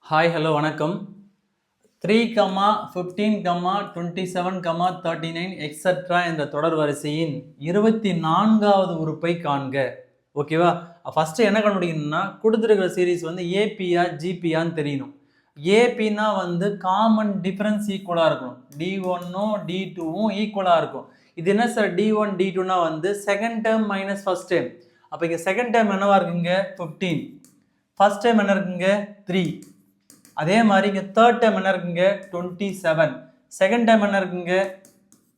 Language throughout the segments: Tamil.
ஹாய் ஹலோ வணக்கம். 3, 15, 27, 39 எக்ஸட்ரா என்ற தொடர் வரிசையின் 24வது உறுப்பை காண்க. ஓகேவா? ஃபஸ்ட்டு என்ன கண்டுபிடிக்கணும்னா கொடுத்துருக்கிற சீரீஸ் வந்து ஏபியா ஜிபியான்னு தெரியணும். ஏபின்னா வந்து காமன் டிஃபரன்ஸ் ஈக்குவலாக இருக்கணும். D1ம் D2வும் ஈக்குவலாக இருக்கும். இது என்ன சார் D1 D2னா வந்து second term minus first term. அப்போ இங்கே செகண்ட் டேர்ம் என்னவா இருக்குங்க 15, ஃபர்ஸ்ட் டேர்ம் என்ன இருக்குங்க 3. அதே மாதிரி இங்கே தேர்ட் டைம் என்ன இருக்குங்க 27, செகண்ட் டைம் என்ன இருக்குங்க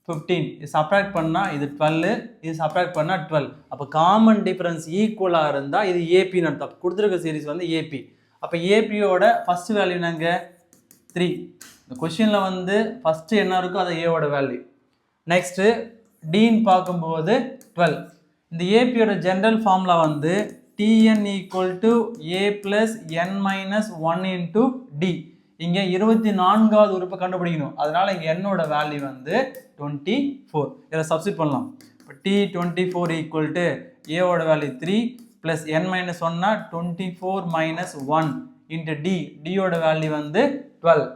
15. இது சப்ராக்ட் பண்ணால் இது 12, இது சப்ராக்ட் பண்ணால் 12. அப்போ காமன் டிஃபரன்ஸ் ஈக்குவலாக இருந்தால் இது ஏபின்னு அர்த்தம். கொடுத்துருக்க சீரிஸ் வந்து ஏபி. அப்போ ஏபியோட ஃபர்ஸ்ட் வேல்யூ என்னங்க 3. இந்த கொஸ்டினில் வந்து ஃபஸ்ட்டு என்ன இருக்கோ அது ஏவோட வேல்யூ. நெக்ஸ்ட்டு டின்னு பார்க்கும்போது 12. இந்த ஏபியோட ஜென்ரல் ஃபார்முலா வந்து Tn equal to a plus n minus 1 into d. இங்கே 24வது உறுப்பை கண்டுபிடிக்கணும். அதனால இங்கே என்னோட வேல்யூ வந்து 24. இதில் சப்ஸ்டிட் பண்ணலாம். இப்போ T24 equal to a ஓட value 3 plus n minus 1னா 24 minus 1 into d. d ஓட வேல்யூ வந்து 12.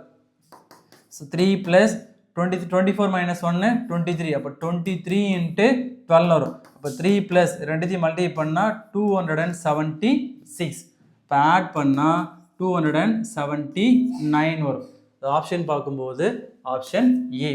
So 3 plus 24 minus 1 23. அப்போ 23 into 12 வரும். அப்போ 3 plus ரெண்டுத்தையும் மல்டிப்ளை பண்ணால் 276. இப்போ ஆட் பண்ணால் 279 வரும். ஆப்ஷன் பார்க்கும்போது ஆப்ஷன் ஏ.